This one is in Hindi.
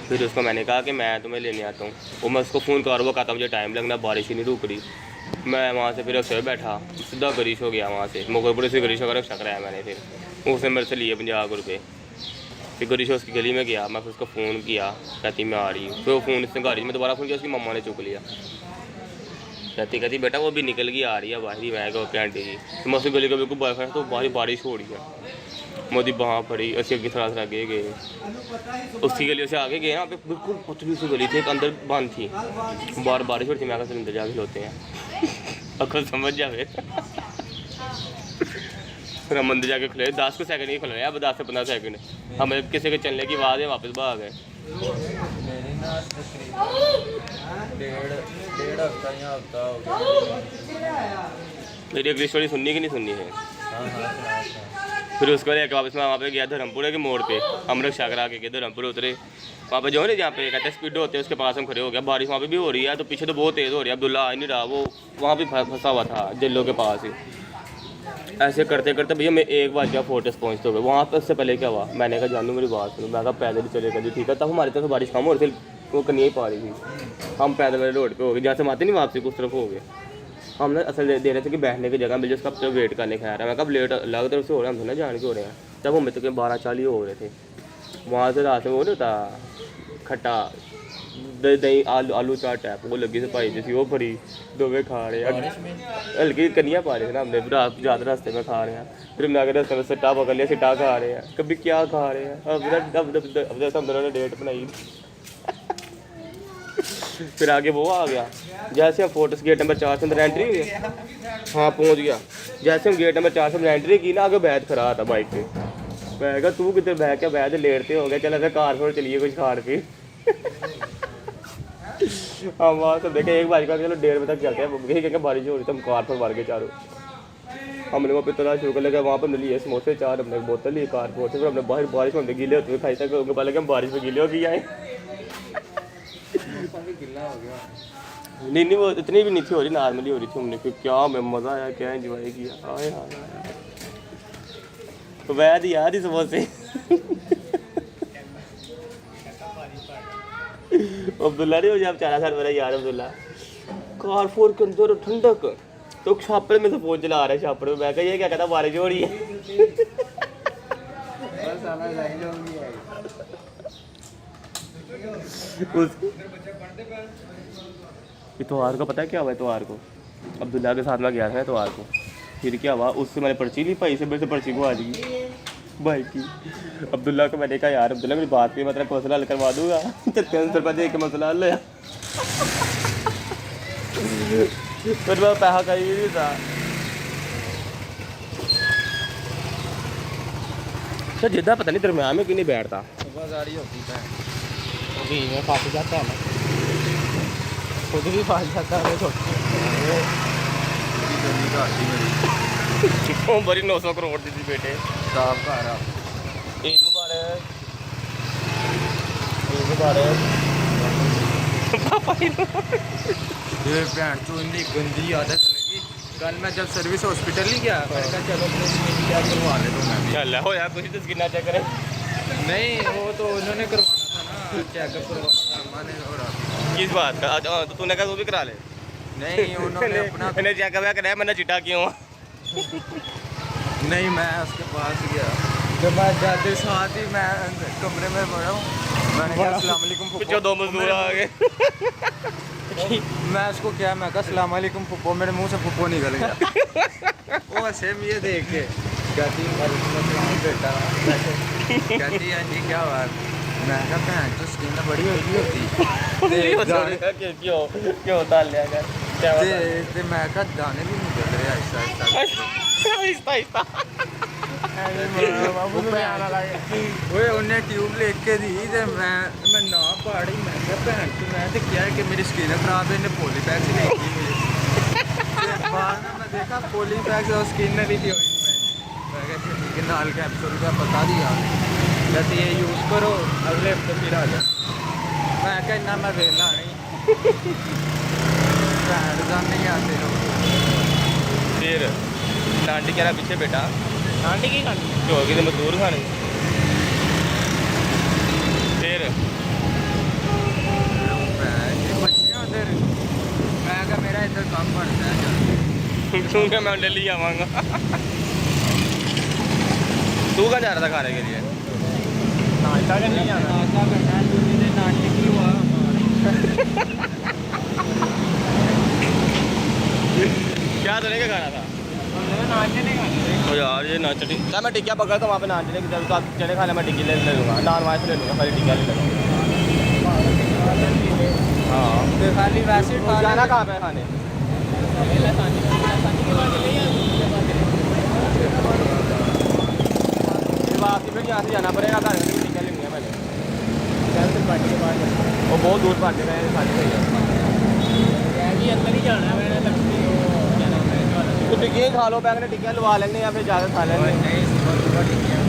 फिर उसको मैंने कहा कि मैं तुम्हें लेने आता हूँ। वो मैं उसको फ़ोन कर वो कहता मुझे टाइम लगना, बारिश ही नहीं रुक रही। मैं वहाँ से फिर उससे बैठा, सीधा गरिश हो गया वहाँ से, मुगलपुर से गरिश होकर रक्षा कराया मैंने। फिर उसने मेरे से लिए 50 रुपये। फिर गरिश उसकी गली में गया, मैं फिर उसको फ़ोन किया, कहती मैं आ रही हूँ। फिर वो फ़ोन इसने गाड़ी में दोबारा फ़ोन किया, उसकी मम्मा ने चुक लिया। कहती बेटा वो भी निकल गई, आ रही है बाहर ही। मैं क्या आंटी जी, तो मैं उसकी गली का बिल्कुल बॉयफ्रेंड, तो बारिश हो रही है। मोदी वहाँ पड़ी, अच्छी की थोड़ा आगे गए, उसकी गली से आगे गए ना, पे बिल्कुल पतली सी गली थी, एक अंदर बंद थी, बारिश हो रही थी। मैं अंदर जाके खिलौते हैं अकल समझ जावे। फिर हम अंदर जाके खुले, 10 सेकंड ही खुल रहे हैं, अब 10 से 15 सेकंड। हम किसी के चलने की आवाज़ है, वापस भाग गए। डेढ़ हफ्ता या हफ्ता हो गया। मेरी अगली स्टोरी सुननी कि नहीं सुननी है? हाँ। फिर उसके बाद एक वापस मैं वहाँ पे गया धर्मपुर के मोड़ पे, हम रक्षा करा के गए धर्मपुर, उतरे वहाँ पे जो है ना जहाँ पे कहते हैं स्पीड होते हैं, उसके पास हम खड़े हो गया। बारिश वहाँ पे भी हो रही है, तो पीछे तो बहुत तेज़ हो रही है, अब्दुल्ला आ ही नहीं रहा, वो वहाँ पे फंसा हुआ था जेलों के पास ही। ऐसे करते करते भैया मैं 1 बज फोर्टिस पहुँचते हुए वहाँ पे। उससे पहले क्या हुआ, मैंने कहा जानू मेरी बात सुनो, मैं कहा पैदल ही चले कभी, ठीक है। तब हमारी तरफ बारिश कम हो रही थी, वो करनी ही पा रही थी। हम पैदल वाले रोड पे हो गए, जहाँ से हम आते नहीं वापसी उस तरफ हो गए। हमने असल दे रहे थे कि बैठने की जगह मिल जाए, उसका अब वेट करने का है। मैं कब लेट अलग तरफ से हो रहा है, हम थोड़ा जान के हो रहे हैं। तब हम तो 12:40 हो रहे थे वहाँ से। रात में वो नहीं था खट्टा दही आलू चाट है, वो लगी से पाई जैसी वो भरी, दोवे खा रहे हैं, हल्की कनिया पा रहे थे ना हमने, रात ज़्यादा रास्ते में खा रहे हैं। फिर हमने आगे रास्ते में सिट्टा पकड़ लिया, सिट्टा खा रहे हैं, कभी क्या खा रहे हैं। अब जैसे हम दोनों ने डेट बनाई। फिर आगे वो आ गया, जैसे हम फोर्टिस गेट नंबर 4 से अंदर एंट्री हुई, हाँ पहुँच गया। जैसे हम गेट नंबर 4 से अंदर एंट्री की ना, आगे बैठ खड़ा था बाइक पे। मैं कहा तू किधर बैठ के बैठ लेटते हो गए, चल कार छोड़ चलिए कुछ खाड़ के। हम वहाँ से देखे 1 बज का, चलो 1:30 बजे तक चलते हैं, क्या बारिश हो रही थी, हम कार पर मार के चारों। हमने वहाँ पे इतना शुरू कर लगा, वहाँ पर लिए समोसे 4, हमने बोतल ली कार पर। फिर हमने बाहर बारिश में हमने गीले होते हुए खाई तक, उनके पहले हम बारिश में गीले हो गए आए। नहीं वो इतनी भी नहीं थी हो रही, नॉर्मली हो रही थी। हमने क्या मैं मज़ा आया, क्या एंजॉय किया। आए हाँ तो वैद यार ही समोसे। अब्दुल्ला नहीं हो जाए, 4 साल मेरा यार अब्दुल्ला, कारफोर के अंदर ठंडक, तो छापड़ में से फोन चला रहा है, छापड़ में। मैं कहा ये क्या कहता बारिश हो रही है। इतवार को पता है क्या हुआ? इतवार को अब्दुल्ला के साथ में गया था इतवार को। फिर क्या हुआ, उससे मैंने पर्ची ली, भाई से मेरे से पर्ची को आ जाएगी भाई की। अब्दुल्ला को मैंने कहा यार अब्दुल्ला मेरी बात की मतलब मसला हल करवा दूंगा। 300 रुपये दे के मसला हल लिया। फिर मैं पैसा का ही नहीं था। सर जिद्दा पता नहीं दरम्यान में क्यों नहीं बैठता, गाड़ी होती है में फंस जाता है ना, खुद भी फंस जाता है। छोटी बड़ी 900 करोड़ दी थी बेटे। साफ घर आ ईद मुबारक, ईद मुबारक। ये भैन चो इतनी गंदी आदत लगी। कल मैं जब सर्विस हॉस्पिटल नहीं गया, मैंने कहा चलो अपने स्किन क्या करवा ले तो मैं भी। चल हो यार कुछ तो स्किन ना चेक करें। नहीं वो तो उन्होंने करवाना था ना, चेकअप करवाना था मैंने। और किस बात का? तो तूने कहा वो भी करा ले। नहीं उन्होंने अपना मैंने चेकअप कराया, मैंने चिटा क्यों? नहीं मैं उसके पास गया, जब मैं जाते साथ ही मैं कमरे में पड़ा हूँ, मैंने कहा अस्सलाम वालेकुम फुप्पो। पीछे 2 मजदूर आ गए। मैं उसको क्या, मैं कहा अस्सलाम वालेकुम फुप्पो, मेरे मुंह से फुप्पो निकल गया। वो सेम ये देख के कहती बेटा, कहती हाँ जी क्या बात। मैं कहा भैन तो स्किन बड़ी हुई होती क्यों डाल लिया कर? ते मैं कहा दाने भी नहीं चल रहे आहिस्ता आहिस्ता। ओए उन्हें ट्यूब लेके दी ते मैं ना पहाड़ी। मैं क्या भैन तो मैं तो क्या है कि मेरी स्किन खराब है, इन्हें पोली पैक्स लेके मुझे। बाद में मैं देखा पोली पैक्स और स्किन नहीं थी। मैं क्या ठीक है, नाल कैप्सूल का बता दिया, कहते ये यूज़ करो अगले हफ्ते फिर आ जाए। मैं क्या इन्ना मैं वेला नहीं, भैन जान नहीं आते लोग। फिर आंटी कह रहा पीछे बेटा, आंटी की खानी जो कि मजदूर खाने। फिर तू क्या मैं दिल्ली आवांगा तू कहाँ जा रहा था खाने के लिए नाश्ता करने जाना नाश्ता करना दूनी ने नाश्ते की हुआ क्या तूने क्या खाना था नाश्ते नहीं खाने ओ यार ये नाच क्या मैं टिक्किया पकड़ा तो वहाँ पे नान चने की जरूरत चने खाने मैं टिक्की ले लूँगा नान वहाँ से ले लूँगा खाली टिक्किया ले लूँगा हाँ तो खाली वैसे खा जाना कहाँ पे खाने वापसी फिर यहाँ से जाना पड़ेगा घर में टिक्किया लेनी है पहले वो बहुत दूर पड़ गए खाने से अंदर ही जाना है मैंने लक्ष्मी तो टिक्कियाँ खा लो पैक ने टिक्कियाँ लगा लेंगे या फिर ज़्यादा खा लेंगे नहीं सुबह सुबह टिक्कियाँ